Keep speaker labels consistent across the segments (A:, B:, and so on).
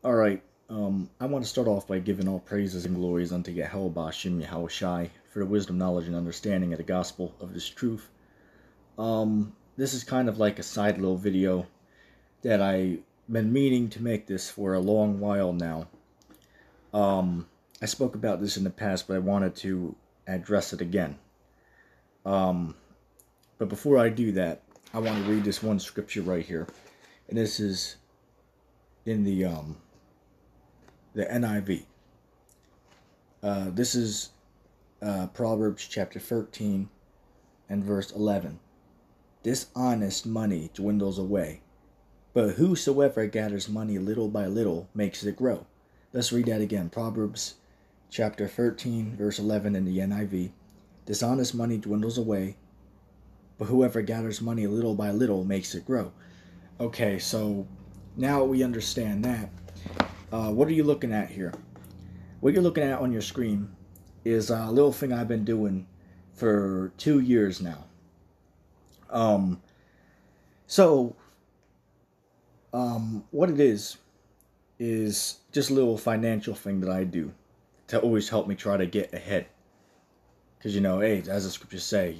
A: Alright, I want to start off by giving all praises and glories unto Yahweh Bashim Yahushai for the wisdom, knowledge, and understanding of the gospel of this truth. This is kind of like a side little video that I've been meaning to make this for a long while now. I spoke about this in the past, but I wanted to address it again. But before I do that, I want to read this one scripture right here. And this is in the NIV. This is Proverbs chapter 13 and verse 11. Dishonest money dwindles away, but whosoever gathers money little by little makes it grow. Let's read that again. Proverbs chapter 13 verse 11 in the NIV. Dishonest money dwindles away, but whoever gathers money little by little makes it grow. Okay, so now we understand that. What are you looking at here? What you're looking at on your screen is a little thing I've been doing for 2 years now. What it is just a little financial thing that I do to always help me try to get ahead. Because, hey, as the scriptures say,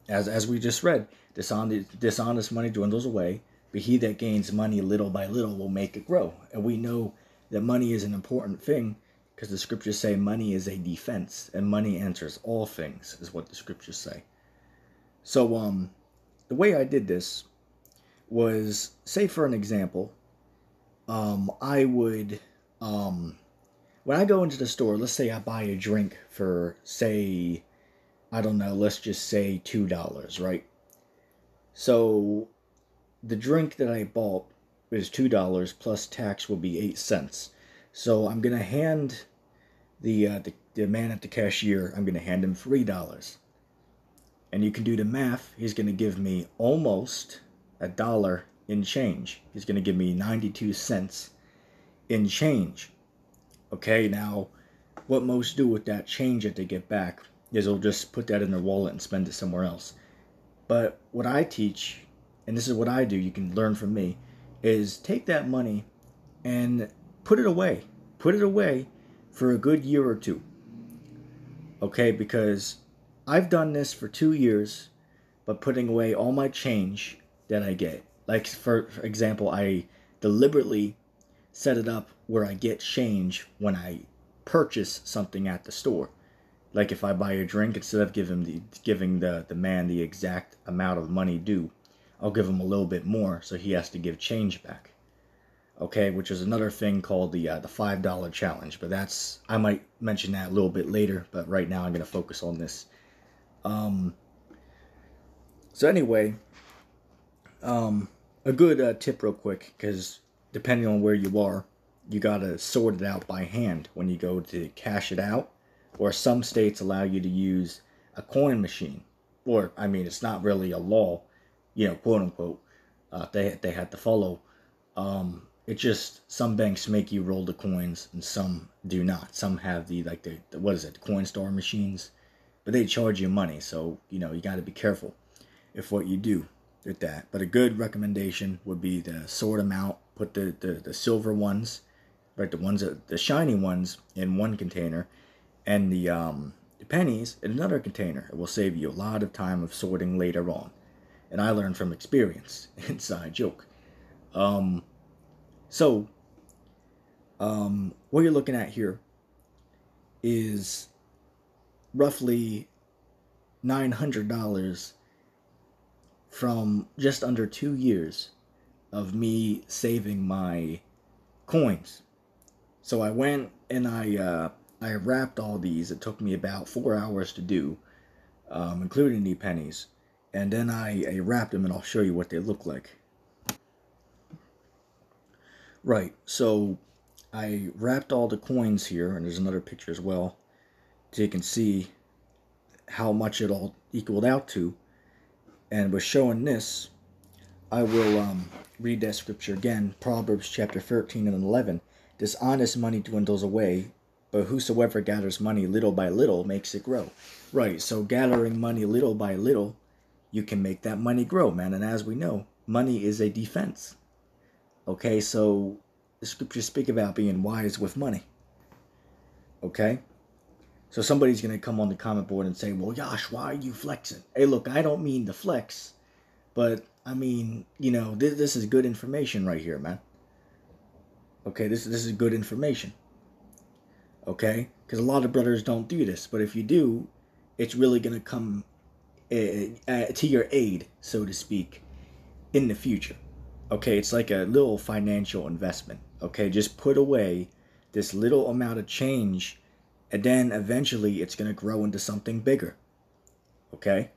A: as we just read, dishonest money dwindles away, but he that gains money little by little will make it grow. And we know that money is an important thing because the scriptures say money is a defense and money answers all things, is what the scriptures say. So, the way I did this was, say for an example, I would, when I go into the store, let's say I buy a drink for, say, I don't know, let's just say $2, right? So the drink that I bought is $2 plus tax will be 8 cents. So I'm gonna hand the man at the cashier, I'm gonna hand him $3. And you can do the math. He's gonna give me almost $1 in change. He's gonna give me 92 cents in change. Okay, now what most do with that change that they get back is they'll just put that in their wallet and spend it somewhere else. But what I teach, and this is what I do, you can learn from me, is take that money and put it away. Put it away for a good year or two. Okay, because I've done this for 2 years, but putting away all my change that I get. Like, for example, I deliberately set it up where I get change when I purchase something at the store. Like if I buy a drink, instead of giving the man the exact amount of money due, I'll give him a little bit more, so he has to give change back. Okay, which is another thing called the $5 challenge. But I might mention that a little bit later. But right now I'm gonna focus on this. So anyway, a good tip real quick, because depending on where you are, you gotta sort it out by hand when you go to cash it out. Or some states allow you to use a coin machine. Or, I mean, it's not really a law, quote unquote. They had to follow. It just, some banks make you roll the coins and some do not. Some have the what is it, the Coinstar machines. But they charge you money, so, you gotta be careful if what you do with that. But a good recommendation would be to sort them out, put the silver ones, right, the shiny ones in one container, and the pennies in another container. It will save you a lot of time of sorting later on. And I learned from experience. Inside joke. What you're looking at here is roughly $900 from just under 2 years of me saving my coins. So I went and I wrapped all these. It took me about 4 hours to do, including the pennies. And then I wrapped them, and I'll show you what they look like. Right, so I wrapped all the coins here, and there's another picture as well, so you can see how much it all equaled out to. And with showing this, I will read that scripture again. Proverbs chapter 13 and 11. Dishonest money dwindles away, but whosoever gathers money little by little makes it grow. Right, so gathering money little by little, you can make that money grow, man. And as we know, money is a defense. Okay, so the scriptures speak about being wise with money. Okay? So somebody's going to come on the comment board and say, well, Yash, why are you flexing? Hey, look, I don't mean to flex, but I mean, this is good information right here, man. Okay, this is good information. Okay? Because a lot of brothers don't do this, but if you do, it's really going to come to your aid, so to speak, in the future. Okay, it's like a little financial investment. Okay, just put away this little amount of change, and then eventually it's going to grow into something bigger. Okay?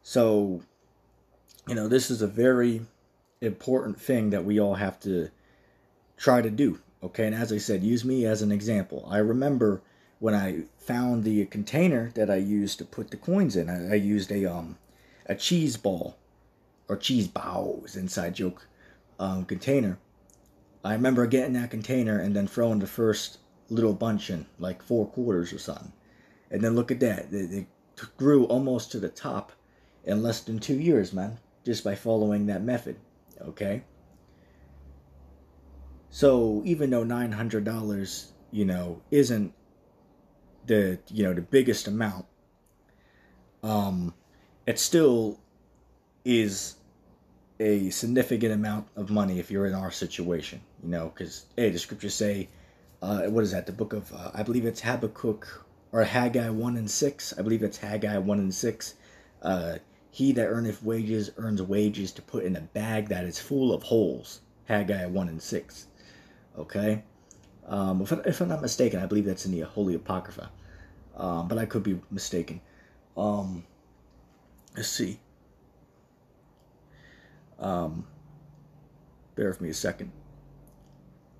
A: So, this is a very important thing that we all have to try to do. Okay, and as I said, use me as an example. I remember when I found the container that I used to put the coins in, I used a cheese ball, or cheese balls, inside joke, container. I remember getting that container and then throwing the first little bunch in, like 4 quarters or something. And then look at that. It grew almost to the top in less than 2 years, man, just by following that method. Okay? So even though $900, isn't the biggest amount, it still is a significant amount of money if you're in our situation, because, hey, the scriptures say, what is that? The book of, I believe it's Habakkuk, or Haggai 1 and 6. I believe it's Haggai 1 and 6. He that earneth wages earns wages to put in a bag that is full of holes. Haggai 1 and 6. Okay? If I'm not mistaken, I believe that's in the Holy Apocrypha. But I could be mistaken. Let's see. Bear with me a second.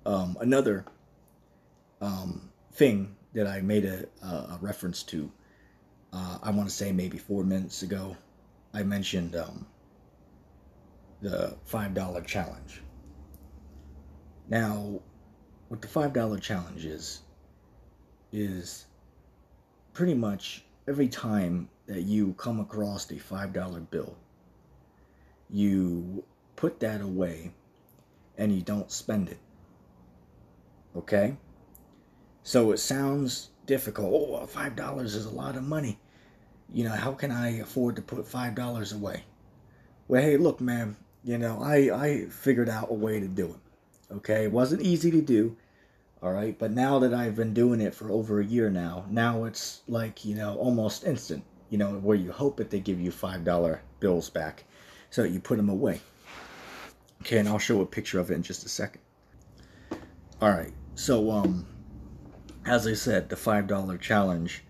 A: Another thing that I made a reference to, I want to say maybe 4 minutes ago, I mentioned the $5 challenge. Now, what the $5 challenge is pretty much every time that you come across a $5 bill, you put that away and you don't spend it. Okay? So it sounds difficult. Oh, $5 is a lot of money. How can I afford to put $5 away? Well, hey, look, man, I figured out a way to do it. Okay? It wasn't easy to do. All right? But now that I've been doing it for over a year now it's like, almost instant, where you hope that they give you $5 bills back so that you put them away. Okay, and I'll show a picture of it in just a second. All right. So, as I said, the $5 challenge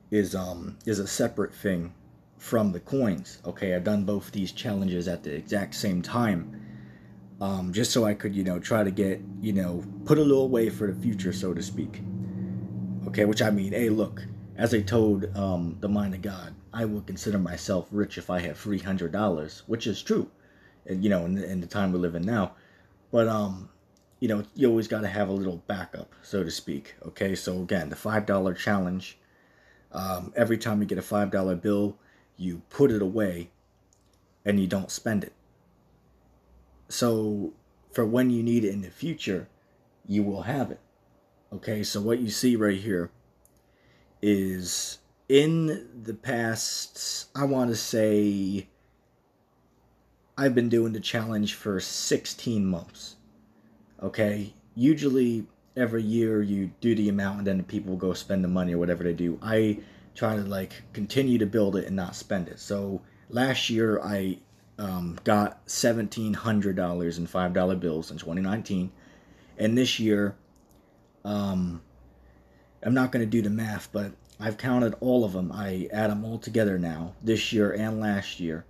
A: is a separate thing from the coins. Okay, I've done both these challenges at the exact same time, just so I could, try to get, put a little away for the future, so to speak. Okay, which I mean, hey, look, as I told the mind of God, I would consider myself rich if I had $300, which is true, in the time we live in now. But you always got to have a little backup, so to speak. Okay, so again, the $5 challenge. Every time you get a $5 bill, you put it away and you don't spend it. So for when you need it in the future, you will have it. Okay, so what you see right here is in the past, I want to say, I've been doing the challenge for 16 months. Okay, usually every year you do the amount and then the people go spend the money or whatever they do. I try to continue to build it and not spend it. So last year I got $1,700 in $5 bills in 2019, and this year I'm not going to do the math, but I've counted all of them. I add them all together now, this year and last year,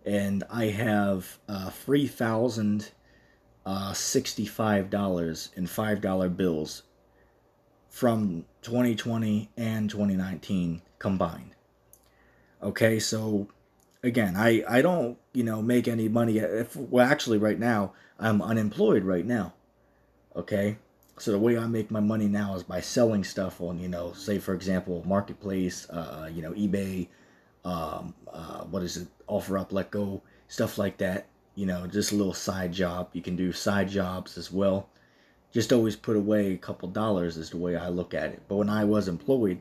A: and I have $3,065 in $5 bills from 2020 and 2019 combined. Okay, so again, I don't, make any money. Well, actually, right now, I'm unemployed right now. Okay, so the way I make my money now is by selling stuff on, say, for example, Marketplace, eBay, OfferUp, Let Go, stuff like that. you know, just a little side job. You can do side jobs as well. Just always put away a couple dollars is the way I look at it. But when I was employed,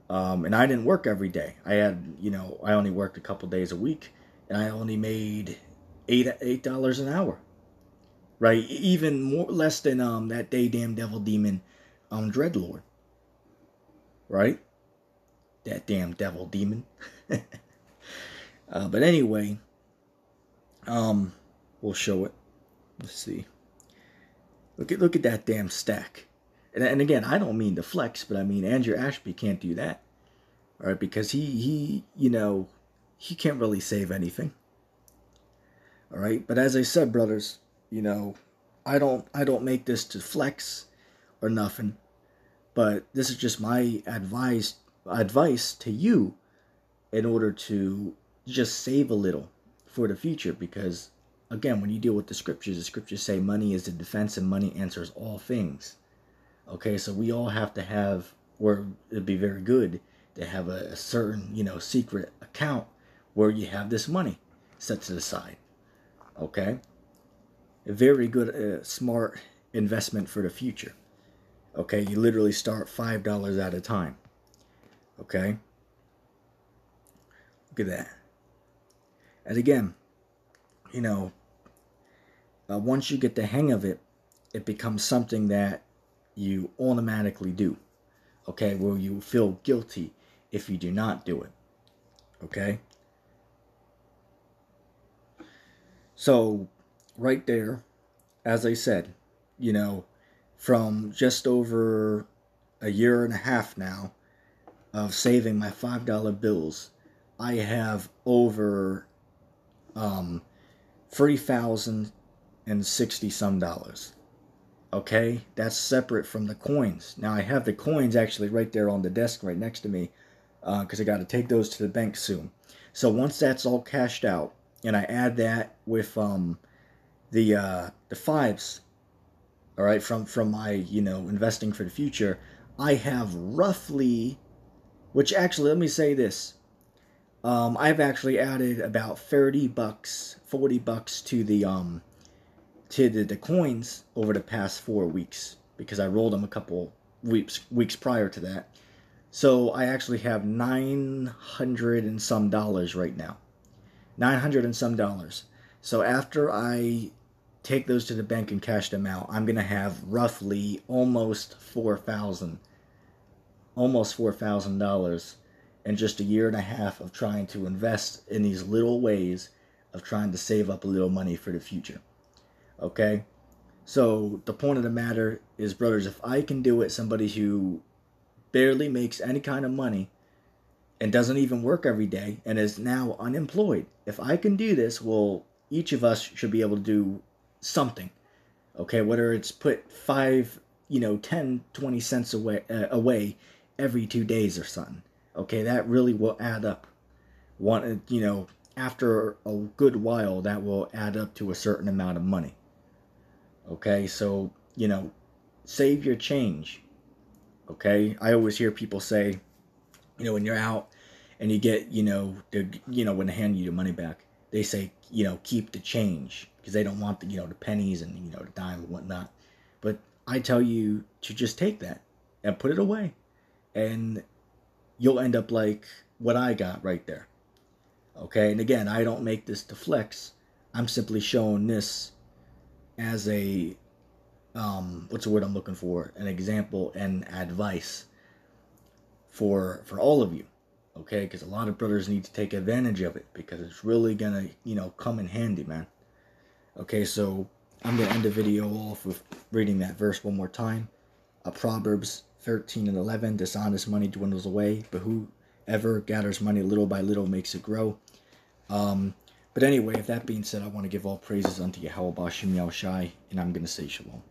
A: and I didn't work every day. I had, you know, I only worked a couple days a week, and I only made $8 an hour, right? Even more less than that day damn devil demon, Dreadlord, right? That damn devil demon. But anyway, we'll show it. Let's see. Look at that damn stack. And again, I don't mean to flex, but I mean Andrew Ashby can't do that, all right? Because he you know, he can't really save anything, all right? But as I said, brothers, you know, I don't make this to flex or nothing, but this is just my advice to you in order to just save a little for the future. Because again, when you deal with the scriptures say money is the defense and money answers all things. Okay, so we all have to have, or it'd be very good to have a certain, you know, secret account where you have this money set to the side. Okay, a very good, smart investment for the future. Okay, you literally start $5 at a time. Okay, look at that. And again, you know, once you get the hang of it, it becomes something that you automatically do, okay, where you feel guilty if you do not do it, okay? So, right there, as I said, you know, from just over a year and a half now of saving my $5 bills, I have over $3,060 some dollars. Okay, that's separate from the coins. Now I have the coins actually right there on the desk right next to me, because I got to take those to the bank soon. So once that's all cashed out, and I add that with the fives, all right, from my, you know, investing for the future, I have roughly, which actually, let me say this, I've actually added about $30, $40 to the coins over the past 4 weeks, because I rolled them a couple weeks prior to that. So I actually have $900 and some dollars right now. $900 and some dollars. So after I take those to the bank and cash them out, I'm gonna have roughly almost $4,000 in just a year and a half of trying to invest in these little ways of trying to save up a little money for the future. Okay, so the point of the matter is, brothers, if I can do it, somebody who barely makes any kind of money and doesn't even work every day and is now unemployed, if I can do this, well, each of us should be able to do something. Okay, whether it's put 5, 10, 20 cents away every 2 days or something. Okay, that really will add up. After a good while, that will add up to a certain amount of money. Okay, so, save your change. Okay, I always hear people say, when you're out and you get, when they hand you your money back, they say, keep the change, because they don't want the pennies and, the dime and whatnot. But I tell you to just take that and put it away, and you'll end up like what I got right there. Okay, and again, I don't make this to flex. I'm simply showing this as a, what's the word I'm looking for? An example and advice for all of you. Okay, because a lot of brothers need to take advantage of it, because it's really gonna, come in handy, man. Okay, so I'm gonna end the video off with reading that verse one more time. Proverbs 13:11, dishonest money dwindles away, but whoever gathers money little by little makes it grow. But anyway, with that being said, I want to give all praises unto Yahweh Bashim Yahushai, and I'm going to say shalom.